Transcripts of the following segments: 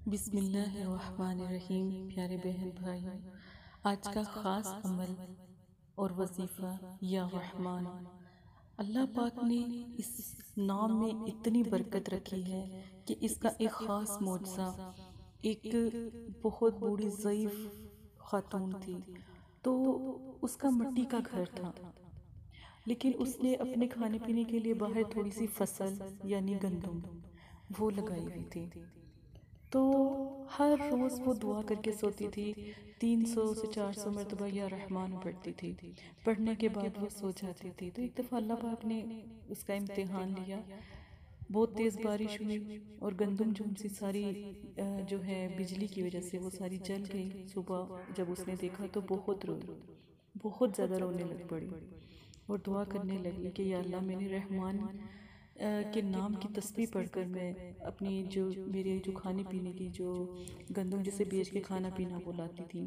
بسم اللہ الرحمن الرحیم۔ پیارے بہن بھائیوں، آج کا خاص عمل اور وظیفہ یا رحمان، اللہ پاک نے اس نام میں اتنی برکت رکھی ہے کہ اس کا ایک خاص معجزہ، ایک بہت بوڑھی ضعیف خاتون تھی، تو اس کا مٹی کا گھر تھا، لیکن اس نے اپنے کھانے پینے کے لیے باہر تھوڑی سی فصل یعنی گندم وہ لگائی ہوئی تھی۔ تو ہر روز وہ دعا کر کے سوتی تھی، 300 سے 400 مرتبہ یا رحمان پڑھتی تھی۔ پڑھنے کے بعد وہ سو جاتی تھی۔ تو ایک دفعہ اللہ پاک نے اس کا امتحان لیا، بہت تیز بارش ہوئی اور گندم جو ان سے ساری جو ہے بجلی کی وجہ سے وہ ساری جل گئی۔ صبح جب اس نے دیکھا تو بہت روئی، بہت زیادہ رونے لگ پڑی اور دعا کرنے لگی کہ یا اللہ، میرے رحمان کے نام کی تسبیح پڑھ کر میں اپنی میرے کھانے پینے کی جو گندم جسے بیچ کے کھانا پینا وہ لاتی تھی،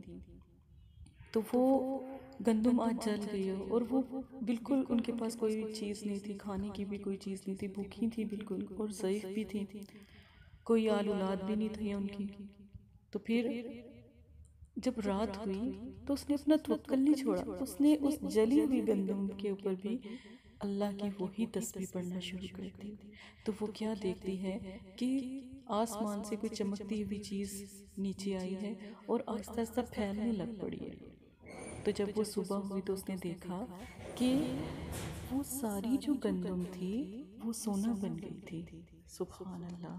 تو وہ گندم آج جل گئی اور وہ بالکل ان کے پاس کوئی چیز نہیں تھی، کھانے کی بھی کوئی چیز نہیں تھی، بھوکی تھی بالکل اور ضعیف بھی تھی، کوئی آل اولاد بھی نہیں تھی ان کی۔ تو پھر جب رات ہوئی تو اس نے اپنا توکل نہیں چھوڑا، اس نے اس جلی ہوئی گندم کے اوپر بھی اللہ کی وہی تسبیح پڑھنا شروع کر دی۔ تو وہ کیا دیکھتی ہے کہ آسمان سے کوئی چمکتی ہوئی چیز نیچے آئی ہے اور آہستہ آہستہ پھیلنے لگ پڑی ہے۔ تو جب وہ صبح ہوئی تو اس نے دیکھا کہ وہ ساری جو گندم تھی وہ سونا بن گئی تھی۔ سبحان اللہ۔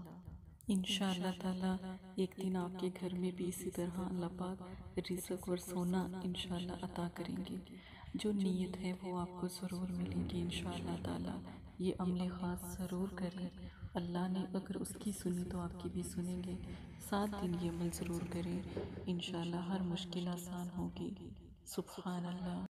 انشاءاللہ تعالیٰ ایک دن آپ کے گھر میں بھی اسی طرح اللہ پاک رزق اور سونا انشاءاللہ عطا کریں گے۔ جو نیت ہے وہ آپ کو ضرور ملے گی انشاءاللہ تعالیٰ۔ یہ عمل خاص ضرور کریں، اللہ نے اگر اس کی سنی تو آپ کی بھی سنیں گے۔ 7 دن یہ عمل ضرور کریں، انشاءاللہ ہر مشکل آسان ہوگی۔ سبحان اللہ۔